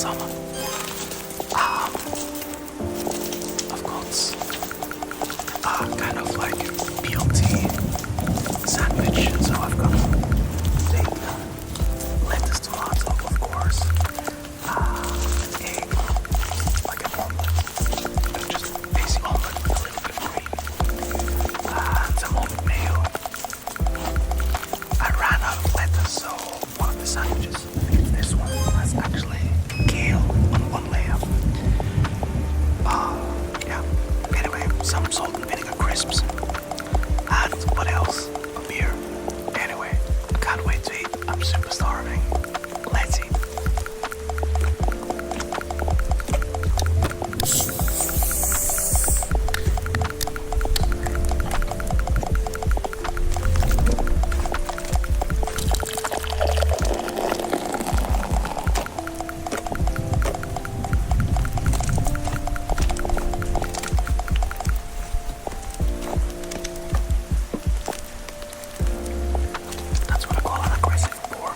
summer. I've got kind of like BLT sandwich. So I've got steak, lettuce, tomato, of course, egg, like an omelet, just basic omelet with a little bit of cream, and some omelet mayo. I ran out of lettuce, so one of the sandwiches, I think it's this one, has actually kale on one layer. Yeah. Anyway, some salt and vinegar crisps. And what else? A beer. Anyway, can't wait to eat. I'm super starving. Let's eat. That's what I call an aggressive pour.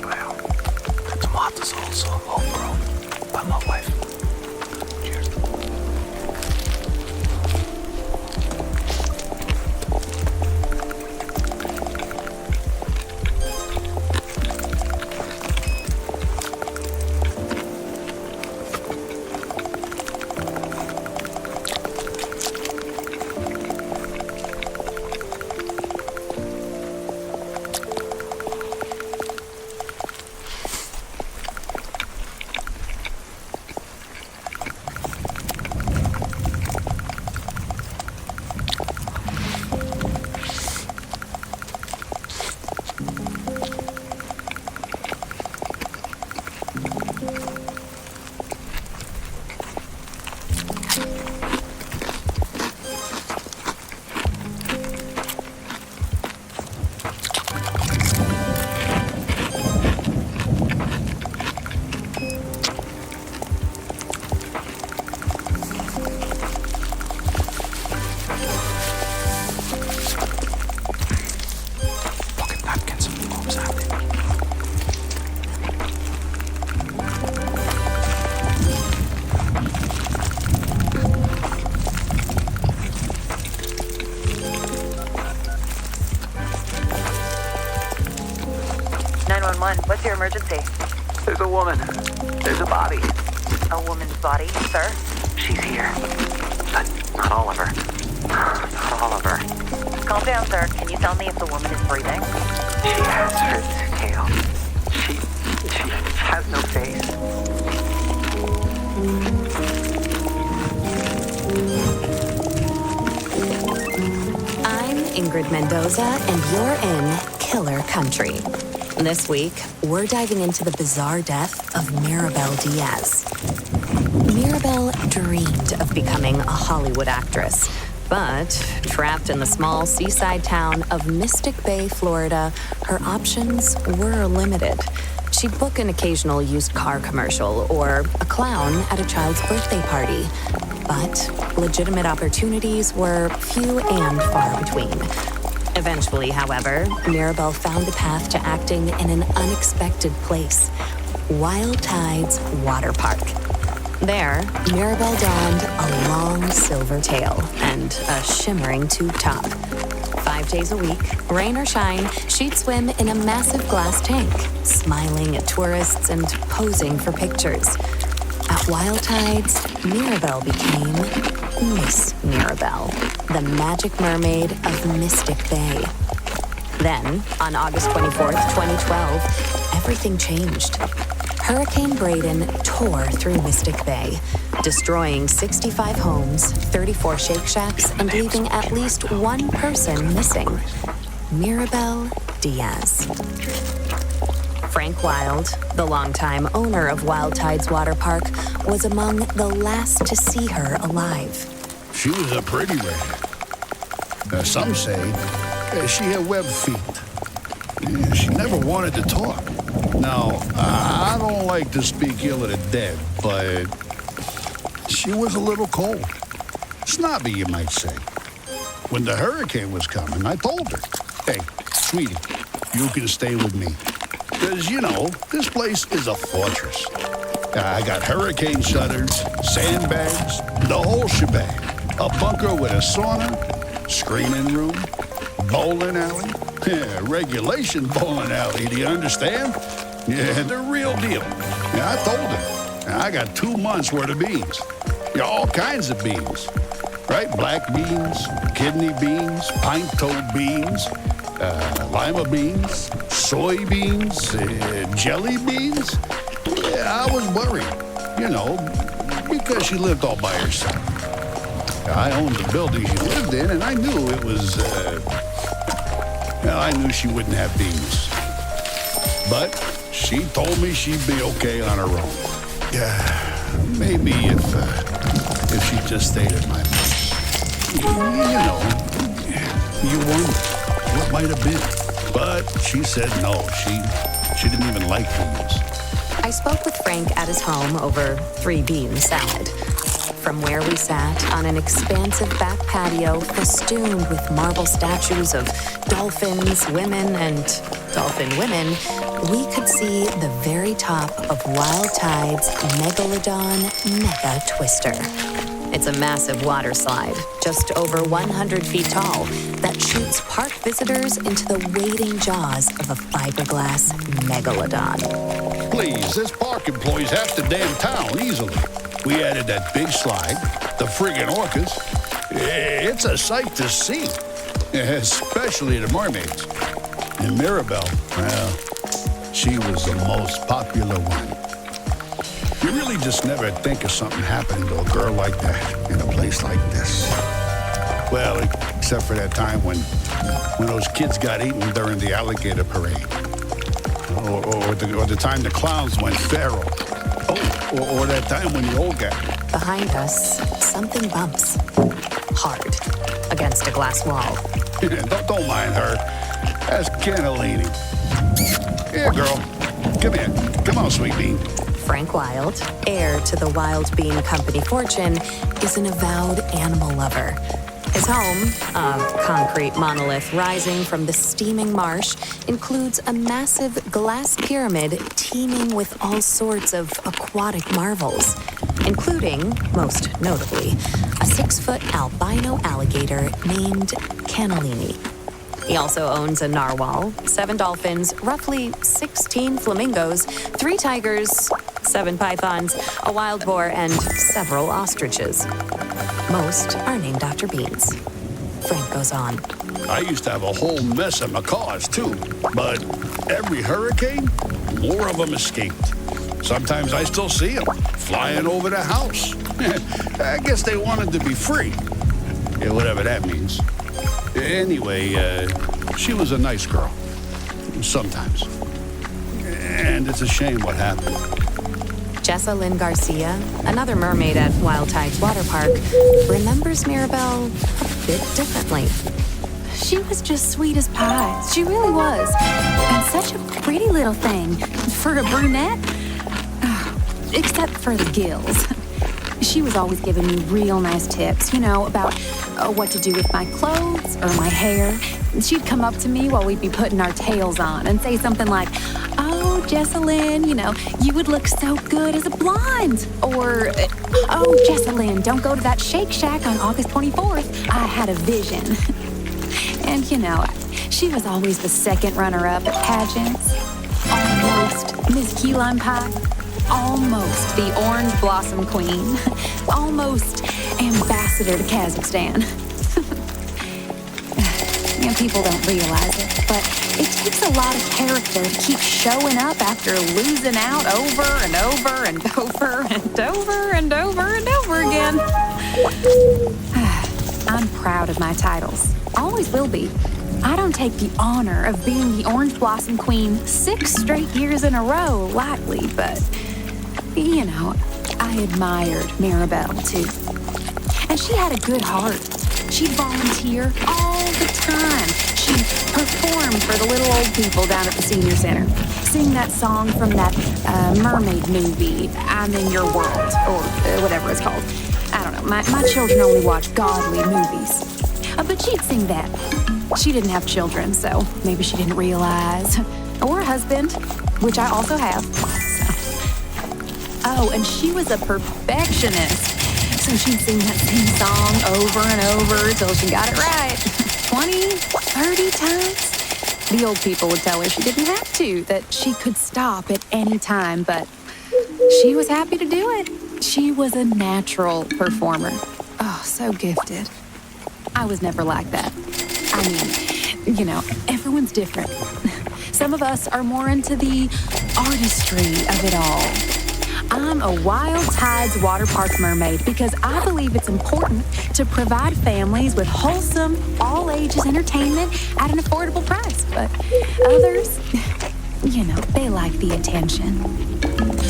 Well, the tomatoes also homegrown by my wife. Cheers. Pocket napkins and forks handy. What's your emergency? There's a woman. There's a body. A woman's body, sir? She's here. But not all of her. Not all of her. Calm down, sir. Can you tell me if the woman is breathing? She has her tail. She has no face. I'm Ingrid Mendoza, and you're in Killer Country. This week, we're diving into the bizarre death of Maribel Diaz. Maribel dreamed of becoming a Hollywood actress, but trapped in the small seaside town of Mystic Bay, Florida, her options were limited. She'd book an occasional used car commercial or a clown at a child's birthday party, but legitimate opportunities were few and far between. Eventually, however, Maribel found a path to acting in an unexpected place, Wild Tides Water Park. There, Maribel donned a long silver tail and a shimmering tube top. 5 days a week, rain or shine, she'd swim in a massive glass tank, smiling at tourists and posing for pictures. At Wild Tides, Maribel became Miss Maribel, the magic mermaid of Mystic Bay. Then, on August 24th, 2012, everything changed. Hurricane Braden tore through Mystic Bay, destroying 65 homes, 34 Shake Shacks, and leaving at least one person missing, Maribel Diaz. Frank Wild, the longtime owner of Wild Tides Water Park, was among the last to see her alive. She was a pretty redhead. Some say she had web feet. Yeah, she never wanted to talk. Now, I don't like to speak ill of the dead, but she was a little cold. Snobby, you might say. When the hurricane was coming, I told her, hey, sweetie, you can stay with me. Because, you know, this place is a fortress. I got hurricane shutters, sandbags, the whole shebang. A bunker with a sauna, screening room, bowling alley. Yeah, regulation bowling alley, do you understand? Yeah, the real deal. Yeah, I told her. I got 2 months worth of beans. Yeah, all kinds of beans. Right? Black beans, kidney beans, pint-toed beans, lima beans, soybeans, jelly beans. Yeah, I was worried, you know, because she lived all by herself. I owned the building she lived in, and I knew it was, I knew she wouldn't have beans. But she told me she'd be okay on her own. Yeah, maybe if she just stayed at my place. You know, you wonder what might have been. But she said no, she didn't even like beans. I spoke with Frank at his home over 3-bean salad. From where we sat on an expansive back patio festooned with marble statues of dolphins, women, and dolphin women, we could see the very top of Wild Tide's Megalodon Mega Twister. It's a massive water slide, just over 100 feet tall, that shoots park visitors into the waiting jaws of a fiberglass megalodon. Please, this park employs half the damn town easily. We added that big slide, the friggin' orcas. It's a sight to see, especially the mermaids. And Mirabelle, well, she was the most popular one. You really just never think of something happening to a girl like that in a place like this. Well, except for that time when those kids got eaten during the alligator parade. Or the time the clowns went feral. Oh, or that time when the old guy. Behind us, something bumps. Hard. Against a glass wall. Don't mind her. That's Cannellini. Here, girl. Come here. Come on, sweet bean. Frank Wild, heir to the Wild Bean Company fortune, is an avowed animal lover. His home, a concrete monolith rising from the steaming marsh, includes a massive glass pyramid teeming with all sorts of aquatic marvels, including, most notably, a 6-foot albino alligator named Cannellini. He also owns a narwhal, 7 dolphins, roughly 16 flamingos, 3 tigers, 7 pythons, a wild boar, and several ostriches. Most are named after beans. Frank goes on. I used to have a whole mess of macaws, too. But every hurricane, more of them escaped. Sometimes I still see them flying over the house. I guess they wanted to be free. Yeah, whatever that means. Anyway, she was a nice girl. Sometimes. And it's a shame what happened. Jessa Lynn Garcia, another mermaid at Wild Tides Water Park, remembers Mirabelle a bit differently. She was just sweet as pie. She really was. And such a pretty little thing for a brunette. Except for the gills. She was always giving me real nice tips, you know, about what to do with my clothes or my hair. She'd come up to me while we'd be putting our tails on and say something like, "Oh, Jessalyn, you know, you would look so good as a blonde." Or, "Oh, Jessalyn, don't go to that Shake Shack on August 24th. I had a vision." And, you know, she was always the second runner-up at pageants. Almost Miss Key Lime Pie. Almost the Orange Blossom Queen. Almost Ambassador to Kazakhstan. And people don't realize it, but it takes a lot of character to keep showing up after losing out over and over and over and over and over and over again. I'm proud of my titles. Always will be. I don't take the honor of being the Orange Blossom Queen 6 straight years in a row lightly, but, you know, I admired Maribel, too. And she had a good heart. She'd volunteer all the time. She'd perform for the little old people down at the senior center. Sing that song from that mermaid movie, I'm in Your World, or whatever it's called. I don't know. My children only watch godly movies. But she'd sing that. She didn't have children, so maybe she didn't realize. Or a husband, which I also have. So. Oh, and she was a perfectionist. So she'd sing that same song over and over till she got it right. 20, 30 times. The old people would tell her she didn't have to, that she could stop at any time, but she was happy to do it. She was a natural performer. Oh, so gifted. I was never like that. I mean, you know, everyone's different. Some of us are more into the artistry of it all. I'm a Wild Tides water park mermaid because I believe it's important to provide families with wholesome, all-ages entertainment at an affordable price. But others, you know, they like the attention.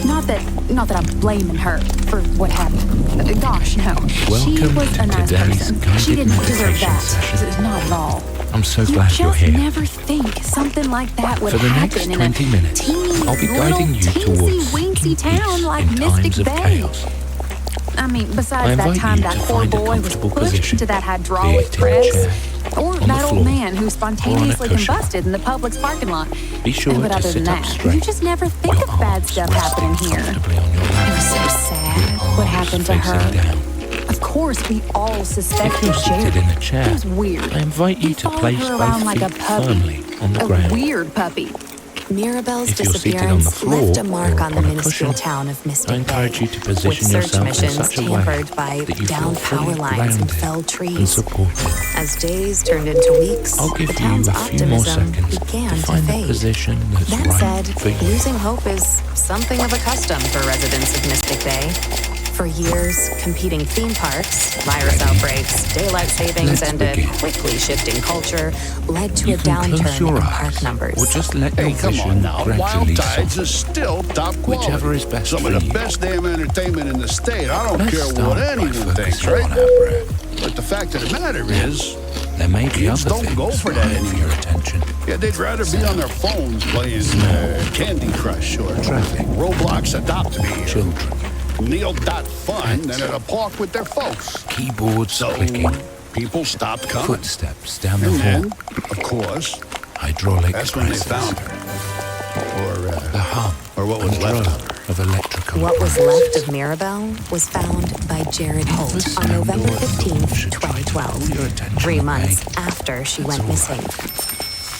Not that I'm blaming her for what happened. Gosh, no. She Welcome was to a nice today's person. She didn't guided deserve meditation that. session. Not at all. I'm so glad you're You here. just never think something like that would For the next happen in 20 a minutes, teeny I'll be little guiding you towards teensy-weensy seeking town peace like in Mystic times of Bay. chaos. I mean, I besides that invite time you that to poor find a boy was comfortable pushed position, into that be hydraulic it in a press, chair, or on the that old floor, man who or on a spontaneously cushion. combusted in the Publix parking lot. Be sure But to other sit than up that, straight. you just never think Your of bad arms stuff resting happening here. comfortably on your It lap. was so sad Your what arms happened to facing her. down. Of course, we all If suspected you're seated Jerry. in a chair, It was weird. I invite you He to followed place her both around like a feet puppy. firmly on the A ground. weird puppy. Mirabelle's If you're seated on the disappearance floor left a mark or on the on a minuscule cushion, town of Mystic I encourage Bay, you to position with search yourself in missions such a way tampered by that you feel downed power fully lines and grounded felled and trees. supported. As days turned into weeks, I'll give the you town's a few more optimism seconds began to to find the fade. position that's That right said, for you. losing hope is something of a custom for residents of Mystic Bay. For years, competing theme parks, virus outbreaks, daylight savings, Let's and a begin. quickly shifting culture led to You a can close downturn your in eyes, park numbers. or just let your Hey, come vision on now. gradually Wild Tides soften. is still top quality. Whichever is best Some for of the you. best damn entertainment in the state. I don't Let's care start what by anyone thinks, focusing right? on our breath. But the fact of the matter is, There may be kids other don't things go for that vying for your anymore. attention. Yeah, they'd rather be on their phones playing Candy Crush or Traffic. Roblox Adopt Me or Children, Neil.fun than at a park with their folks. keyboards So clicking, people stopped coming. footsteps down the And then, hall, of course, hydraulic that's when they presses, found her. the hum Or what was and left drone of her. of electrical What was appliances. left of Mirabelle was found by Jared Holt The on sound November or thought 15th, should try to 2012, pull your attention 3 away. months after she That's went all missing.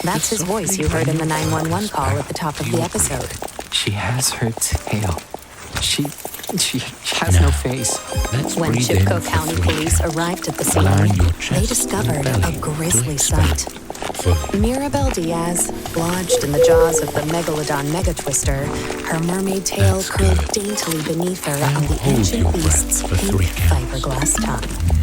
That's his voice you heard in the 911 call at the top of the episode. She has her tail. She has no face. When Let's breathe in Chipko for County 3 police counts, arrived at the allowing your scene, chest they and discovered belly a grisly to sight. expand fully. Mirabelle Diaz, lodged in the jaws of the Megalodon Megatwister, her mermaid tail That's curled good. daintily beneath her Now on the hold ancient your breath beast's for pink 3 counts. fiberglass tongue.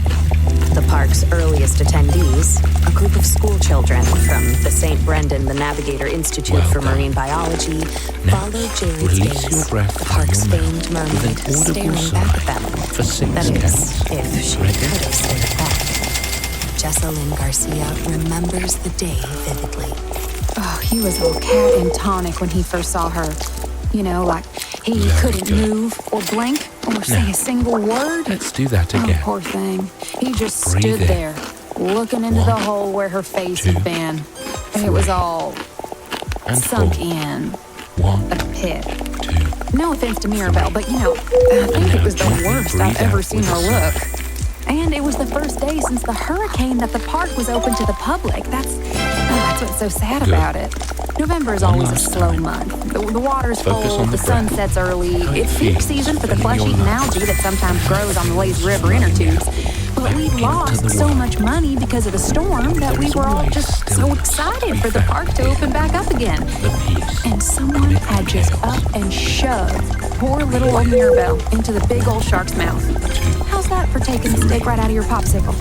The park's earliest attendees, a group of school children from the St. Brendan the Navigator Institute Well for done. Marine Biology, Now, followed Jared's release gaze, your breath the from park's your mouth famed mermaid with an audible staring back at sigh them. for 6 That is, counts. if she Ready? could have said it back. Jessalyn Garcia remembers the day vividly. Oh, he was all cat and tonic when he first saw her. You know, like he Very couldn't good. move or blink or say Now, a single word. Let's do that Oh, again. poor thing. He just Breathe stood in. there, looking into the 1, hole where her face 2, had been. And it was 3, all And sunk 4. in 1, a pit. 2. No offense to Mirabelle, but you know, I think it was the gently worst breathe I've ever out seen with her a look. sigh. And it was the first day since the hurricane that the park was open to the public. That's what's so sad Good. about it. November is One always a last slow time. month. The water's Focus cold, on the the sun breath. sets early. How it It's peak feels season for the filling your flesh-eating lungs. algae that sometimes grows on the lazy river inner tubes. But we Into lost the so world. much money because of the storm that There we is were all always just so stillness excited to for be the found park to here. open back up again. The peace. And someone had just up and shoved poor little old Mirabelle into the big old shark's mouth. How How's that for taking the steak right out of your popsicle?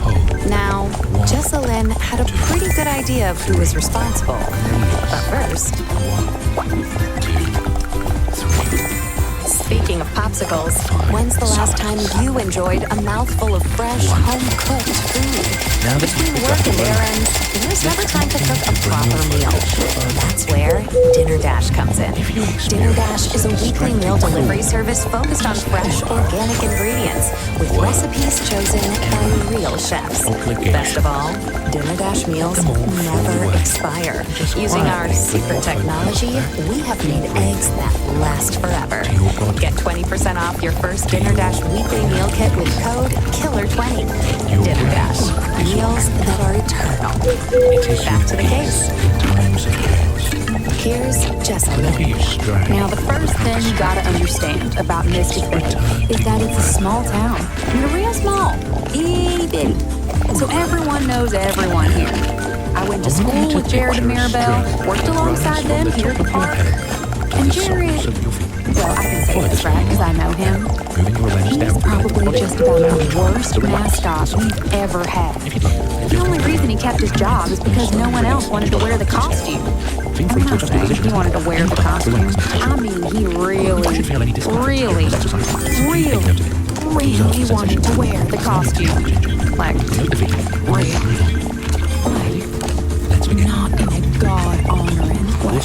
Now, Jessalyn had a pretty good idea of who was responsible. But first, speaking of popsicles, when's the last time you enjoyed a mouthful of fresh, home-cooked food? Between work and errands, there's never time to cook a proper meal. That's where Dinner Dash comes in. Dinner Dash is a weekly meal delivery service focused on fresh, organic ingredients with recipes chosen by real chefs. Best of all, Dinner Dash meals never expire. Using our secret technology, we have made eggs that last forever. Get 20% off your first Dinner Dash weekly meal kit with code KILLER20. Dinner Dash, meals that are eternal. Back to the case. Here's Jessalyn. Now, the first thing you gotta understand about Mystic Bay is that it's a small town. I mean, real small. Itty bitty. So everyone knows everyone here. I went to school with Jared and Maribel, worked alongside them here at the park. And Jared, well, I can say this right because I know him. He's probably just about the worst mascot we've ever had. The only reason he kept his job is because no one else wanted to wear the costume. And when I say he wanted to wear the costume, I mean he really wanted to wear the costume. Like, really. Like, not in a God-honoring way.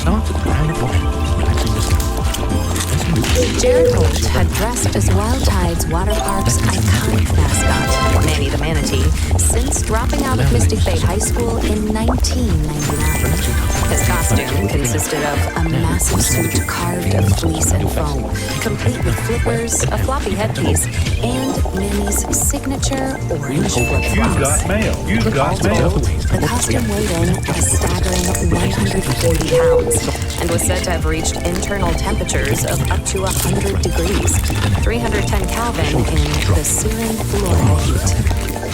Jared Holt had dressed as Wild Tide's water park's iconic mascot, Manny the Manatee, since dropping out of Mystic Bay High School in 1999. His costume consisted of a massive suit carved of fleece and foam, complete with flippers, a floppy headpiece, and Manny's signature orange flip-flops. You've got mail. The costume weighed in a staggering 140 pounds and was said to have reached internal temperatures of up to 100 degrees, 310 Kelvin in the searing Florida heat.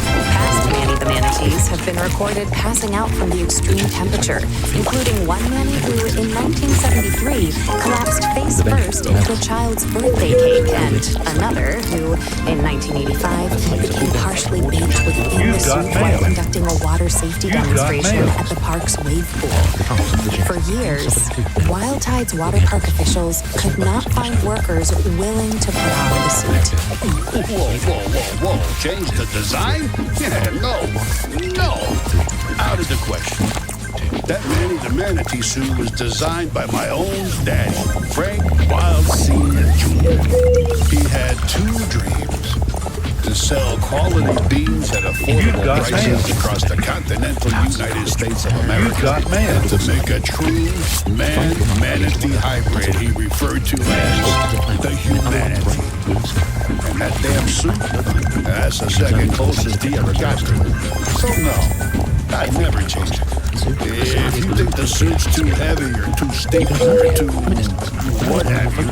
Past Manny the Manatees have been recorded passing out from the extreme temperature, including one Manny who, in 1973, collapsed face first into a child's birthday cake, and another who, in 1985, became partially baked within the suit while conducting a water safety demonstration at the park's wave pool. For years, Wild Tide's water park officials could not find workers willing to put on the suit. Whoa. Change the design? Yeah, no. Out of the question. That Manny the Manatee suit was designed by my own daddy, Frank Wild Sr. Jr. He had two dreams: to sell quality beans at affordable prices across the continental United States of America, and to make a true man-manatee hybrid he referred to as the humanity. And that damn suit, that's the second closest he ever got to it. So no, I'd never change it. If you think the suit's too heavy or too stiff or too what have you,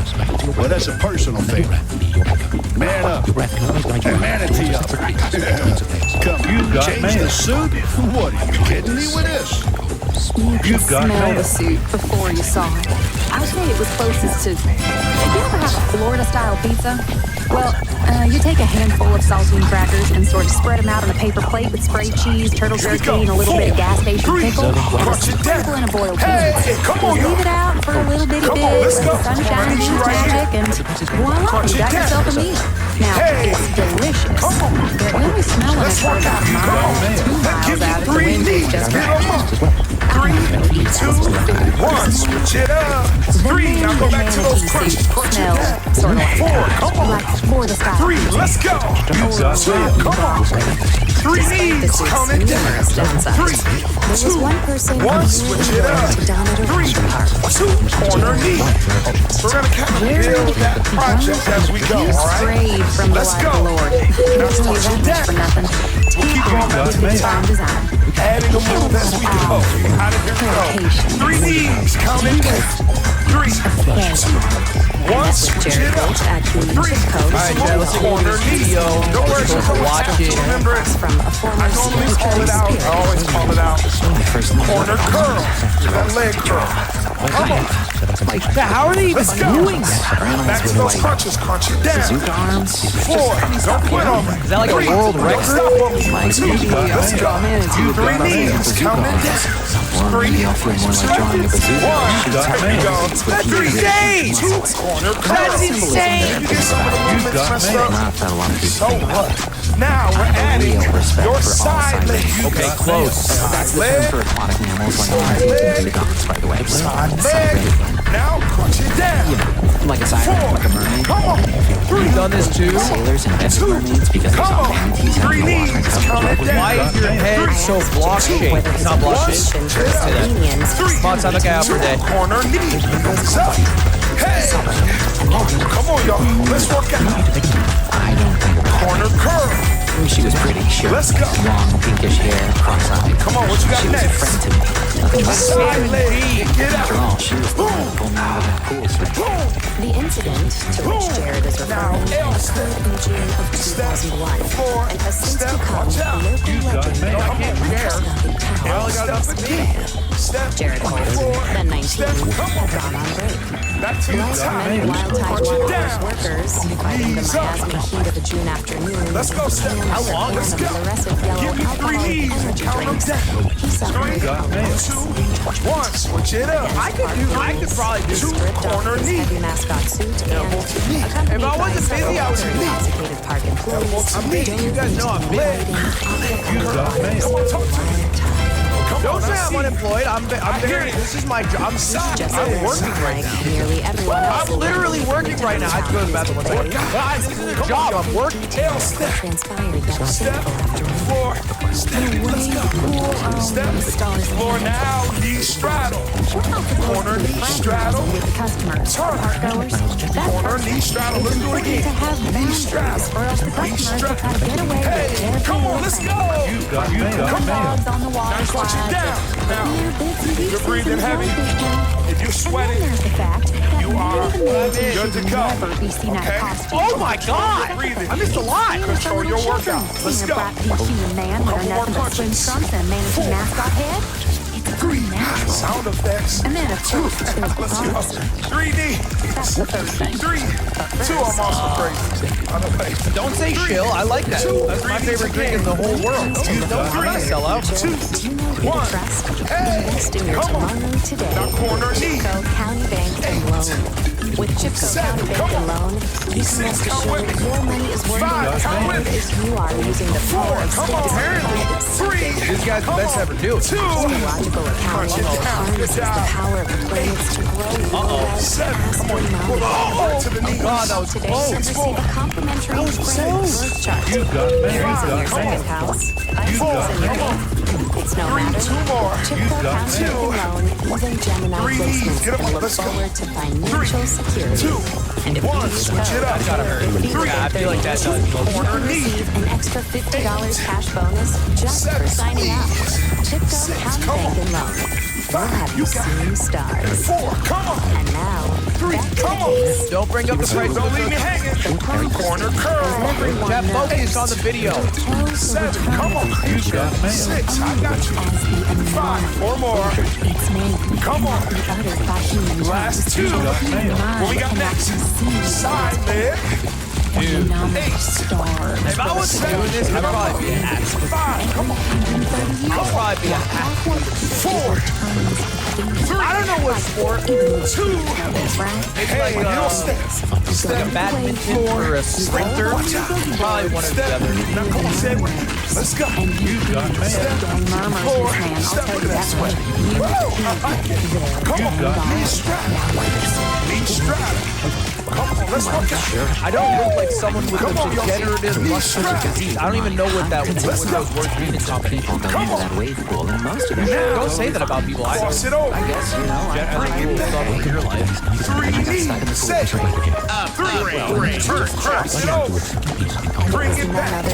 well, that's a personal thing. Man up and manatee up. Come on, change the suit? What, are you kidding me with this? You could smell the suit before you saw it. I'd say it was closest to... Did you ever have a Florida-style pizza? Well, you take a handful of saltine crackers and sort of spread them out on a paper plate with sprayed cheese, turtle jerky, and a little bit of gas station pickle, and a sprinkle in a boiled cheese. Leave it out for a little bitty bit, and the sunshine beans magic, and voila, you got yourself a meal. Now, it's delicious, but you only smell it for about a mile, 2 miles out if the wind is just right. 3, 2, 1, switch it up. 3, now go back to those crunch Smell sort of like 4, come on. like Florida style. 3, let's go. 2, come on. 3 knees, count it down. 3, 2, 1, switch it up. 3, 2, corner knee. We're gonna kind of build that project as we go, all right? From the Let's light go. of the Lord. Now Don't do switch it that for down. nothing. Keep going, With man. fine design. Adding a move as we go. Out of here we go. 3 knees, count it down. 3, 2, 1, switch it up. 3, corner knee. Don't worry, remember it. From a former I normally call it out. I always call it out. Corner curl. That leg curl. Yeah, how are they even doing that? Back to those crunches, crunch it down. Bazooka arms. 4, don't quit on me. Is that like a 3, world don't record? stop on me. Like 2, maybe let's go. man, it's 3 knees, count it down. Or maybe I'll feel more like drawing a bazooka. 1, there you go. That's insane! 2, corner That's curl. insane! You get some of the movements messed up. Not that a lot of people So think about what? it. Now we're adding Real respect your for all side side leg. legs. Okay, close. That's the term for aquatic mammals like bazookas, by the way. Side leg. Now crunch it down. Like a siren, 4, like a mermaid. come on. 3, You've done this too? Sailors invented mermaids because they come saw on. manatees out 3 in the water and knees, covered count up it with down. Why is your head so block shaped? It's not block shaped. Come on, time to get out for a day. Corner knee. Up. Hey. Come on, y'all. Let's work out. I don't think about Corner curl. it. She was pretty. She Let's had go. long pinkish hair, cross-eyed. Come on, what you got She was a next? friend to me. Nothing but Side leg. Get after out. all, she was the one who pulled me out of that pool switch. Boom. The incident to which Jared is Now, referring L step. occurred in June of 2001 4, and has since step, become watch a out. local legend Come on, of Snuffy Town. Step again. Step. Jared Holt, 4, then 19, step. Come had on. gone on break. Back to the Like top. many Wild Tide Crunch it Waterworks down. workers fighting the Knees up. miasmic heat of a June afternoon, Let's go, step. How long? Let's go. Fluorescent yellow Give me 3 alcoholic knees. energy Count them drinks. down. He suffered 3, 2, 1. Switch it up. I could probably do Two, stripped corner off his knee. heavy mascot suit and accompanied If I by wasn't several busy, I would other be. intoxicated park employees. I'm busy. You guys know I'm busy. Come on, talk to me. Come Don't on, say I I'm see. unemployed. I'm hear very. you. This is my job. Just I'm working right like now. nearly everyone else. I'm literally working right now. I have to go to the bathroom. One second. Guys, this is a job. I'm working. L step. Transpired that Step. fateful afternoon. 4, step. Let's go. Step. 4 now. Knee straddle. Corner knee straddle. With the customers, Turn. goers, Corner knee straddle. Let's do it to again. have Knee boundaries, straddle. or else the Knee customers will straddle. try to get away with Hey, every come on, little let's thing. go. Come on. Dogs on the water Now crunch it slides, down. Now, little bits and pieces you're breathing in the heavy. jellyfish tank. If you're And then sweating, there's the fact that you are none of the men good to should go. never be seen out Okay? of costume. Oh my God! breathing. I missed a lot. Control your workout. Let's Seeing go. a bright peachy man wearing Couple more nothing but swim punches. trunks and a manatee 4, mascot head. It's 3, unnatural. sound effects. And then, of course, there's the Let's go. promise. 3D. That's the third thing. 3, 2, I'm also crazy. On the way. Don't say chill. I like that. That's my favorite drink in the whole world. I'm not a sellout. 2, Do you know who 1. to trust? Hey, Invest in your come on. tomorrow today. Now corner knee. Chipco County Bank and Loan. With Chipco 7, County Bank come and on. Loan, you can 6, rest come assured with me. your money is worth 5, as come hard with me. as you are using the 4, power of come state on. decided 3, This guy's the best ever do it. 2, logical account Crunch it down. harnesses Good the job. power of the planets to grow without 7, come on. Pull to the knee. God, that was today close. and receive a complimentary birth chart. You got Aries in your Come second on. house. Pisces in your eighth. It's no 3, matter. 2 more. Chipco County Bank and Loan, even Gemini 3 knees. placements Get up. can look Let's go. forward to financial security. 2, And if 1, you use switch it code up. That gotta hurt. 50 Yeah, I feel like that does. you can receive an extra $50 cash bonus just for signing up. Chipco County come Bank on. and Loan. We'll have You you got seeing stars. 4, come on. And now, 3, back to the come on. case. Don't bring up the price of Don't the leave me cookies. hanging. Corner curl. Everyone Jeff, knows. focus on the video. 7, come on. 6, I got you. 5, 4 more. Its name Come on. be uttered by human Last 2. What we got next? Side leg. Dude. star. If I wasn't doing this, I'd probably be a hack. 5, come on. I'd probably be a hack. 4, I don't know what sport. 2. Maybe Hey, like little steps. like a badminton or a sprinter. Probably one or the Step. other. Now come on, say it with me. Let's go. Step. Don't murmur, 4, this man. I'll step tell with you that that sweat. Woo, I like it. Come on, knee strap. Knee strap. Come on, let's work out. I don't look like someone with Come on, a y'all. degenerative muscular disease. I don't even know what that what Let's go. those words mean in company. People go into that wave pool, and most of them Don't say that about people. I Cross it over. I guess, you know, I think you will love in your life. 3 I got stuck in the knees. pool Set. for 3, Cross it over. Bring it back.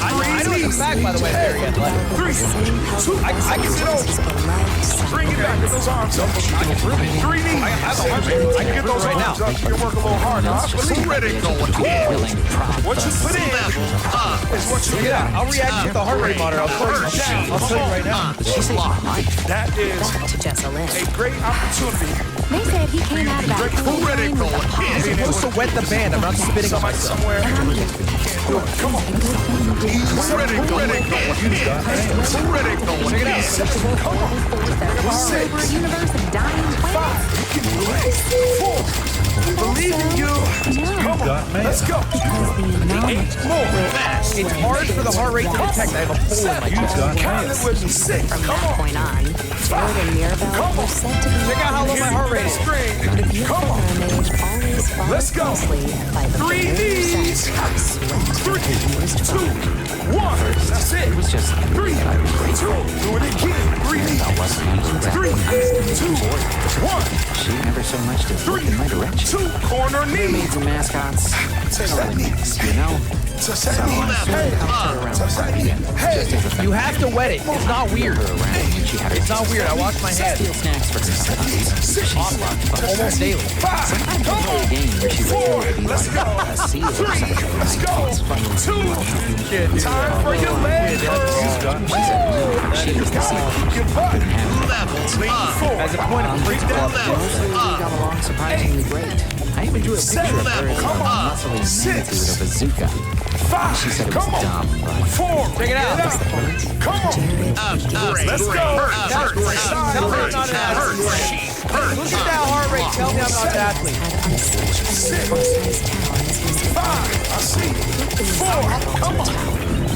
I know the fact, by the way, there again. Like, 3, 2, I can sit over. Bring it back. Get those arms up. I can prove it. 3 knees. I have a heart rate. I can Get those right arms now. up. You can work a little harder. I believe it. What you put in is what you Look get at that. out. I'll react with the heart rate monitor. I'll tell you right now. That is Back to Jessalyn. a great opportunity. They said he came out of that cool rain with a pop. I'm supposed to wet the band. I'm not spitting on Somebody myself. somewhere. Do it. Come on. Check it out. Over a universe of dying planets. 4. Believe in you. Come on. Let's go. 8 more. It's hard for the heart rate to detect. I have a hole in my chest. Count it with me. 6. From Come that on. point on, Jared and Mirabelle were said to be Check out how low my heart rate is. the beautiful Come on. mermaid always followed Let's go. closely by the 3 knees. sweat 3, 2, 1. That's it. It was just 3, 2. Do it again. 3 knees. 3, 2, 1. she never so much to look in my direction. 2 corner knees. Mermaids and mascots. Touch that knees. You know, Touch that knee. Touch that knee. Hey. You have to wet it. It's not weird. her around when she had her It's not weird. I wash my head steal snacks for her studies. almost daily. 5. Sometimes we Come play a game where she on. 4. would be Let's like go. a seal or 3. something. Let's go. 2. Shit, dude. Time for your leg curl. She was the seal. Your butt. Lean As forward. a point of principle, Mostly we got along surprisingly great. I even drew a picture of her as a muscly magnitude of a bazooka. 5. She said it Come was on. dumb, but 4. Check it out. Come on. Let's go. Tell me I'm not an athlete. Look at that heart rate. Tell me I'm not an athlete. 5. I see. 4. Come on.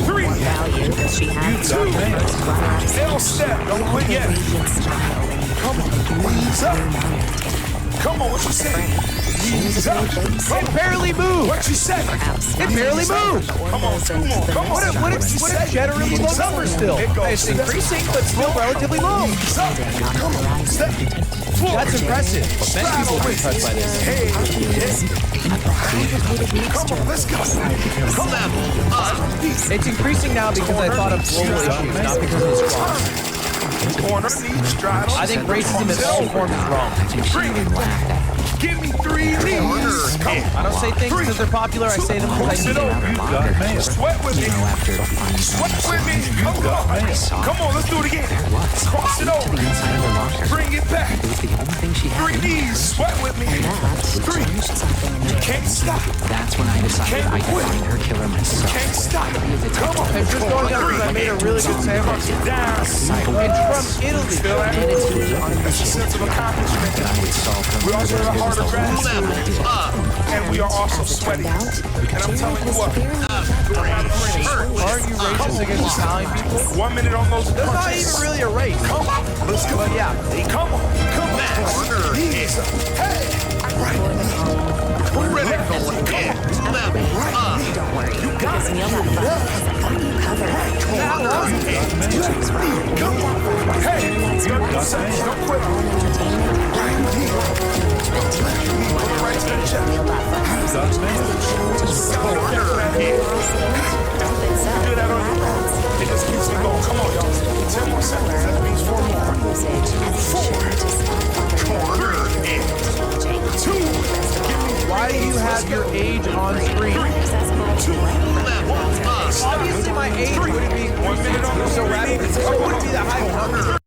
3. value that she had for the first runner-up L step. Don't quit yet. radiant smile and Come on. Knees up. Come on. What you say? Knees up. Come It on. barely moved. What you say? It barely moved. Come on. 2 more. Come on. What a generally low number still. It's increasing, but still relatively low. Come on. Step. 4. That's impressive. Many people are impressed by this. Hey. Come on. Let's go. Come on. It's increasing now because I thought of global issues, not because of the squad. Corner knee straddle. I think racism in all forms is wrong. Bring it back. Give me 3 knees. Come on. I don't say things because they're popular. I say them because I Sit need over. them. Sweat with me. Sweat with me. Come on. Come on. Let's do it again. Cross it over. inside of her locker. Bring it back. It was the only thing she had. 3 knees. Sweat with me. 3. You can't stop. That's when I decided I could find her killer myself. Can't stop. Come on. I'm just going down because I made a really good sandwich. Down. It's from Italy. Feel that? That's a sense of accomplishment. We also have a heart of gratitude. And we are also sweaty. And I'm telling you what. Aren't you racist against Italian people? 1 minute on those That's not punches. even really a race. Come on. Let's go. But yeah. Come on. Come on. Knees up. Hey. Right. We're ready to go again. Don't worry, because Neil got fun has got you covered. Come on. Hey. Don't quit. Right here. Right to the chest. Neil got fun. Do that on your own. It just keeps me going. Come on, y'all. 10 more seconds. That means 4 more. 4. 2. Why do you have your age on screen? Obviously, my age wouldn't be 1 minute on so the rapid. It wouldn't be that high of a number.